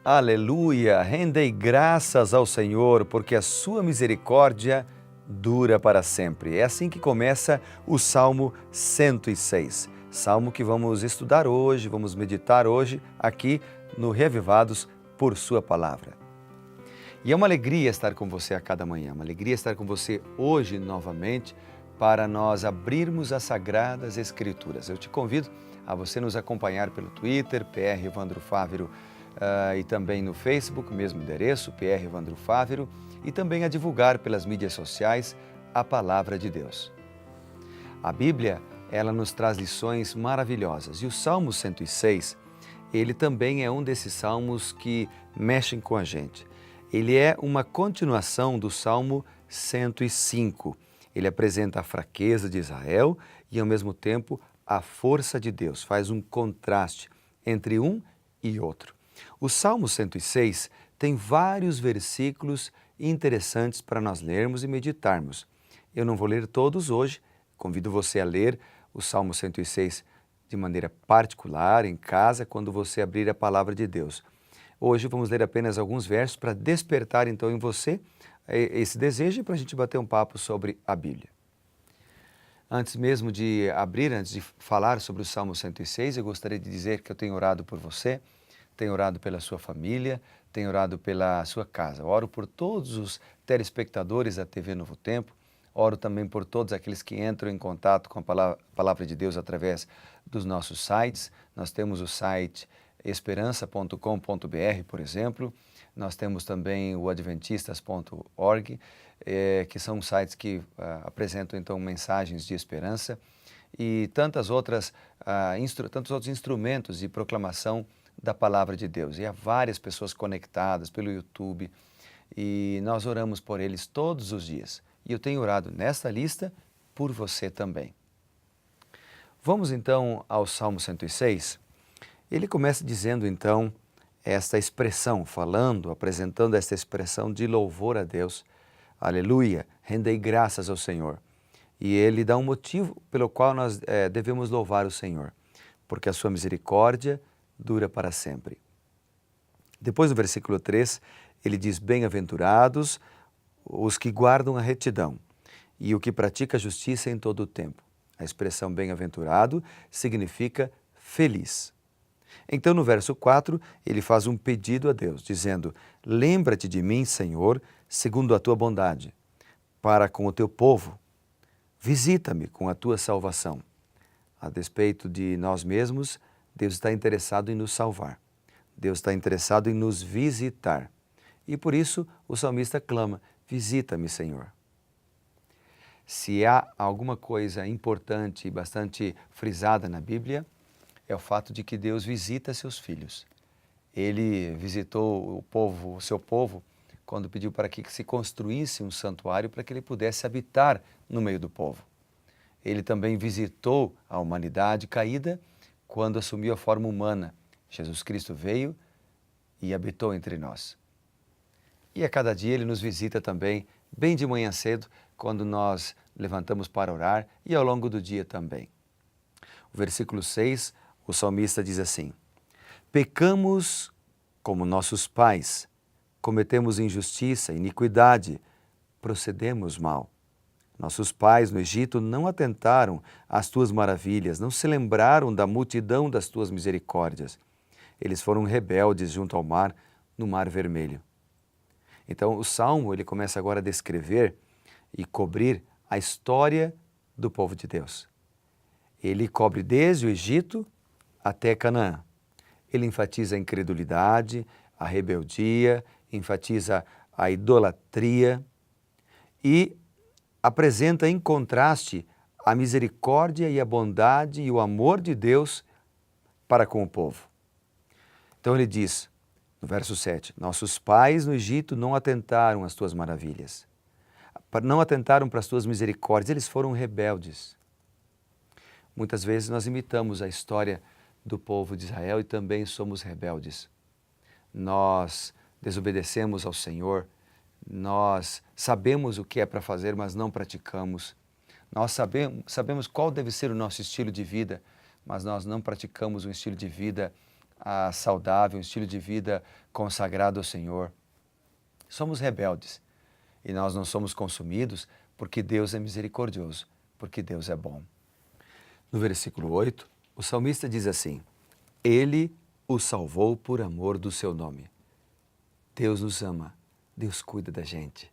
Aleluia! Rendei graças ao Senhor, porque a sua misericórdia dura para sempre. É assim que começa o Salmo 106. Salmo que vamos estudar hoje, vamos meditar hoje aqui no Reavivados por sua palavra. E é uma alegria estar com você a cada manhã, uma alegria estar com você hoje novamente para nós abrirmos as Sagradas Escrituras. Eu te convido a você nos acompanhar pelo Twitter, PR Evandro Fávero, e também no Facebook, mesmo endereço, PR Evandro Fávero, e também a divulgar pelas mídias sociais a Palavra de Deus. A Bíblia, ela nos traz lições maravilhosas e o Salmo 106, ele também é um desses salmos que mexem com a gente. Ele é uma continuação do Salmo 105. Ele apresenta a fraqueza de Israel e, ao mesmo tempo, a força de Deus. Faz um contraste entre um e outro. O Salmo 106 tem vários versículos interessantes para nós lermos e meditarmos. Eu não vou ler todos hoje, convido você a ler o Salmo 106 de maneira particular, em casa, quando você abrir a Palavra de Deus. Hoje vamos ler apenas alguns versos para despertar então em você esse desejo e para a gente bater um papo sobre a Bíblia. Antes mesmo de abrir, antes de falar sobre o Salmo 106, eu gostaria de dizer que eu tenho orado por você, tenho orado pela sua família, tenho orado pela sua casa. Oro por todos os telespectadores da TV Novo Tempo, oro também por todos aqueles que entram em contato com a Palavra de Deus através dos nossos sites. Nós temos o site esperança.com.br, por exemplo. Nós temos também o adventistas.org, que são sites que apresentam então mensagens de esperança e tantos outros instrumentos de proclamação da Palavra de Deus. E há várias pessoas conectadas pelo YouTube e nós oramos por eles todos os dias. E eu tenho orado nesta lista por você também. Vamos então ao Salmo 106. Ele começa dizendo então esta expressão, apresentando esta expressão de louvor a Deus. Aleluia, rendei graças ao Senhor. E ele dá um motivo pelo qual nós devemos louvar o Senhor, porque a sua misericórdia dura para sempre. Depois no versículo 3, ele diz, bem-aventurados os que guardam a retidão e o que pratica a justiça em todo o tempo. A expressão bem-aventurado significa feliz. Então, no verso 4, ele faz um pedido a Deus, dizendo, lembra-te de mim, Senhor, segundo a tua bondade, para com o teu povo. Visita-me com a tua salvação. A despeito de nós mesmos, Deus está interessado em nos salvar. Deus está interessado em nos visitar. E por isso o salmista clama, visita-me, Senhor. Se há alguma coisa importante e bastante frisada na Bíblia, é o fato de que Deus visita seus filhos. Ele visitou o seu povo, quando pediu para que se construísse um santuário para que ele pudesse habitar no meio do povo. Ele também visitou a humanidade caída quando assumiu a forma humana. Jesus Cristo veio e habitou entre nós. E a cada dia ele nos visita também, bem de manhã cedo, quando nós levantamos para orar e ao longo do dia também. O versículo 6, o salmista diz assim, pecamos como nossos pais, cometemos injustiça, iniquidade, procedemos mal. Nossos pais no Egito não atentaram às tuas maravilhas, não se lembraram da multidão das tuas misericórdias. Eles foram rebeldes junto ao mar, no Mar Vermelho. Então o Salmo ele começa agora a descrever e cobrir a história do povo de Deus. Ele cobre desde o Egito até Canaã. Ele enfatiza a incredulidade, a rebeldia, enfatiza a idolatria e apresenta em contraste a misericórdia e a bondade e o amor de Deus para com o povo. Então ele diz, no verso 7, nossos pais no Egito não atentaram às tuas maravilhas, não atentaram para as tuas misericórdias, eles foram rebeldes. Muitas vezes nós imitamos a história do povo de Israel e também somos rebeldes. Nós desobedecemos ao Senhor, nós sabemos o que é para fazer, mas não praticamos. Nós sabemos qual deve ser o nosso estilo de vida, mas nós não praticamos um estilo de vida saudável, um estilo de vida consagrado ao Senhor. Somos rebeldes e nós não somos consumidos porque Deus é misericordioso, porque Deus é bom. No versículo 8, o salmista diz assim: Ele o salvou por amor do seu nome. Deus nos ama, Deus cuida da gente.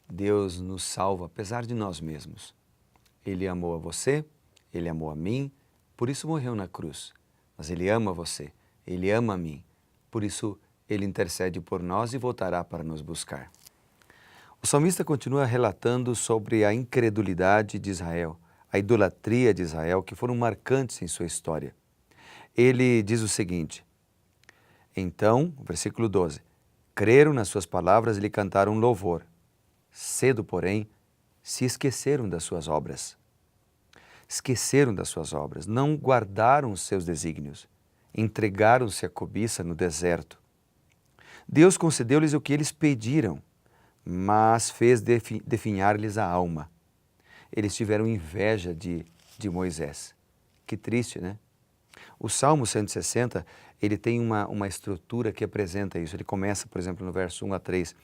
Deus nos salva apesar de nós mesmos. Ele amou a você, Ele amou a mim, por isso morreu na cruz. Mas Ele ama você, Ele ama a mim, por isso Ele intercede por nós e voltará para nos buscar. O salmista continua relatando sobre a incredulidade de Israel, a idolatria de Israel, que foram marcantes em sua história. Ele diz o seguinte: Então, versículo 12, creram nas suas palavras e lhe cantaram louvor. Cedo, porém, se esqueceram das suas obras. Esqueceram das suas obras, não guardaram os seus desígnios, entregaram-se à cobiça no deserto. Deus concedeu-lhes o que eles pediram, mas fez definhar-lhes a alma. Eles tiveram inveja de Moisés. Que triste, né? O Salmo 160, ele tem uma estrutura que apresenta isso. Ele começa, por exemplo, no verso 1 a 3,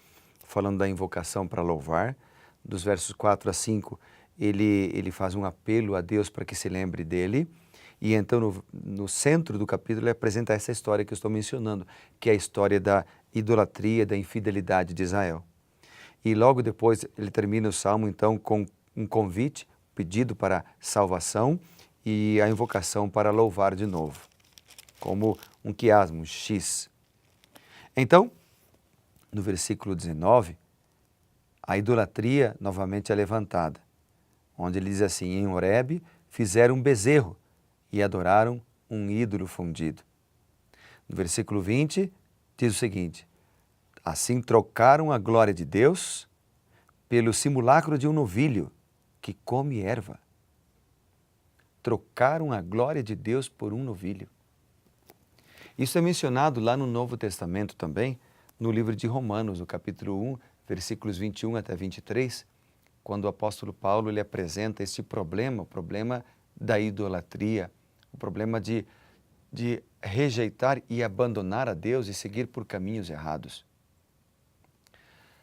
falando da invocação para louvar. Dos versos 4 a 5, ele faz um apelo a Deus para que se lembre dele. E então, no centro do capítulo, ele apresenta essa história que eu estou mencionando, que é a história da idolatria, da infidelidade de Israel. E logo depois, ele termina o Salmo, então, com um convite, pedido para salvação e a invocação para louvar de novo, como um quiasmo, um X. Então, no versículo 19, a idolatria novamente é levantada, onde ele diz assim: em Horebe fizeram um bezerro e adoraram um ídolo fundido. No versículo 20, diz o seguinte: assim trocaram a glória de Deus pelo simulacro de um novilho que come erva. Trocaram a glória de Deus por um novilho. Isso é mencionado lá no Novo Testamento também, no livro de Romanos, no capítulo 1, versículos 21 até 23, quando o apóstolo Paulo ele apresenta esse problema, o problema da idolatria, o problema de rejeitar e abandonar a Deus e seguir por caminhos errados.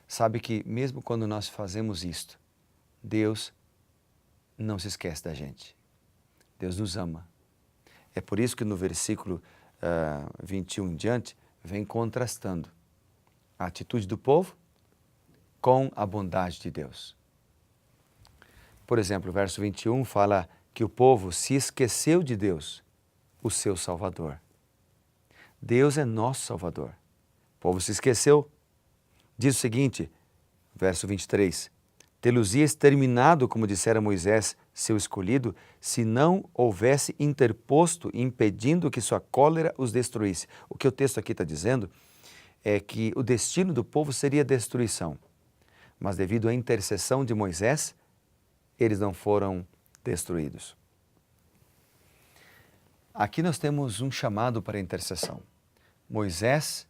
Sabe que mesmo quando nós fazemos isto, Deus não se esquece da gente. Deus nos ama. É por isso que no versículo 21 em diante, vem contrastando a atitude do povo com a bondade de Deus. Por exemplo, o verso 21 fala que o povo se esqueceu de Deus, o seu Salvador. Deus é nosso Salvador. O povo se esqueceu. Diz o seguinte, verso 23, tê-los-ia exterminado, como dissera Moisés, seu escolhido, se não houvesse interposto, impedindo que sua cólera os destruísse. O que o texto aqui está dizendo é que o destino do povo seria destruição, mas devido à intercessão de Moisés, eles não foram destruídos. Aqui nós temos um chamado para a intercessão. Moisés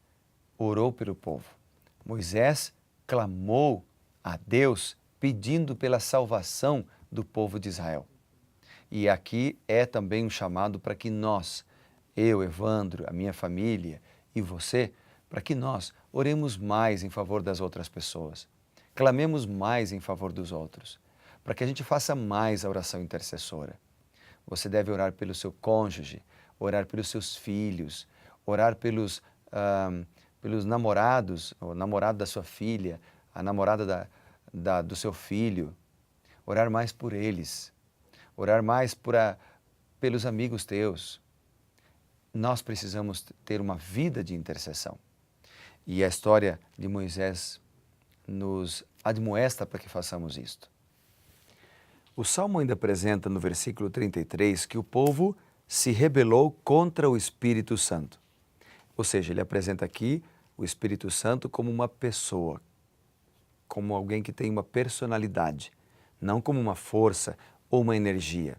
orou pelo povo. Moisés clamou a Deus pedindo pela salvação do povo de Israel. E aqui é também um chamado para que nós, eu, Evandro, a minha família e você, para que nós oremos mais em favor das outras pessoas, clamemos mais em favor dos outros, para que a gente faça mais a oração intercessora. Você deve orar pelo seu cônjuge, orar pelos seus filhos, orar pelos namorados, o namorado da sua filha, a namorada do seu filho, orar mais por eles, orar mais pelos amigos teus. Nós precisamos ter uma vida de intercessão. E a história de Moisés nos admoesta para que façamos isto. O Salmo ainda apresenta no versículo 33 que o povo se rebelou contra o Espírito Santo. Ou seja, ele apresenta aqui o Espírito Santo como uma pessoa, como alguém que tem uma personalidade, não como uma força ou uma energia.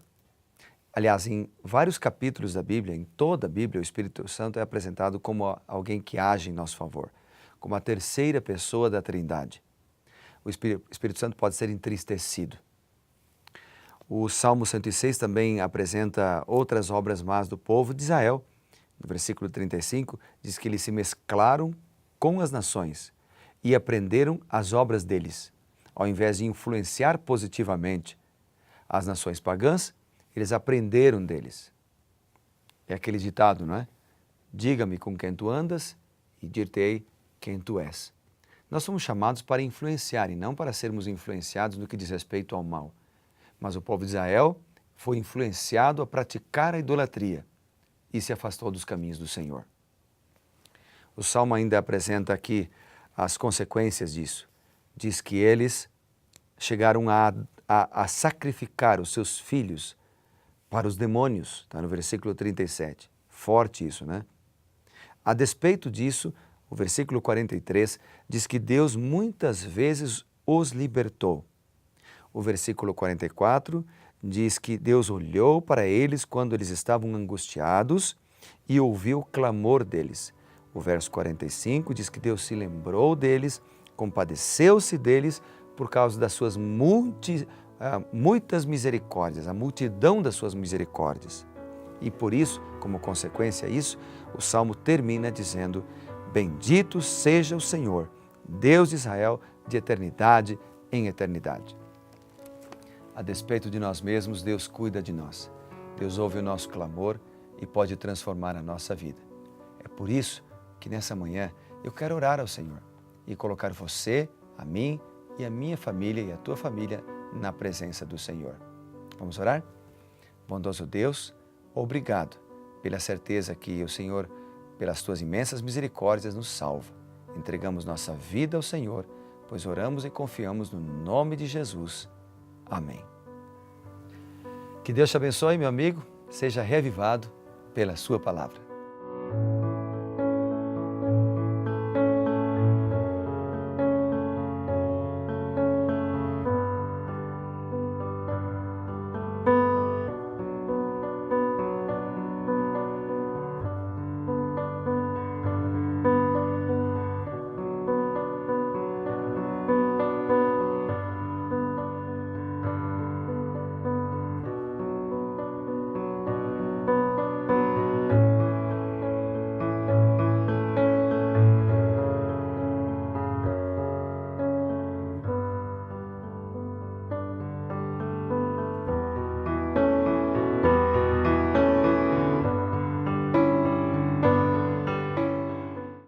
Aliás, em vários capítulos da Bíblia, em toda a Bíblia, o Espírito Santo é apresentado como alguém que age em nosso favor, como a terceira pessoa da Trindade. O Espírito Santo pode ser entristecido. O Salmo 106 também apresenta outras obras más do povo de Israel, no versículo 35, diz que eles se mesclaram com as nações e aprenderam as obras deles. Ao invés de influenciar positivamente as nações pagãs, eles aprenderam deles. É aquele ditado, não é? Diga-me com quem tu andas e dir-te-ei quem tu és. Nós somos chamados para influenciar e não para sermos influenciados no que diz respeito ao mal. Mas o povo de Israel foi influenciado a praticar a idolatria e se afastou dos caminhos do Senhor. O Salmo ainda apresenta aqui as consequências disso. Diz que eles chegaram a sacrificar os seus filhos para os demônios, está no versículo 37. Forte isso, né? A despeito disso, o versículo 43 diz que Deus muitas vezes os libertou. O versículo 44 diz que Deus olhou para eles quando eles estavam angustiados e ouviu o clamor deles. O verso 45 diz que Deus se lembrou deles, compadeceu-se deles por causa das suas muitas misericórdias, a multidão das suas misericórdias. E por isso, como consequência disso, o Salmo termina dizendo: bendito seja o Senhor, Deus de Israel, de eternidade em eternidade. A despeito de nós mesmos, Deus cuida de nós. Deus ouve o nosso clamor e pode transformar a nossa vida. É por isso que nessa manhã eu quero orar ao Senhor e colocar você, a mim e a minha família e a tua família na presença do Senhor. Vamos orar? Bondoso Deus, obrigado pela certeza que o Senhor, pelas tuas imensas misericórdias, nos salva. Entregamos nossa vida ao Senhor, pois oramos e confiamos no nome de Jesus. Amém. Que Deus te abençoe, meu amigo, seja revivado pela sua palavra.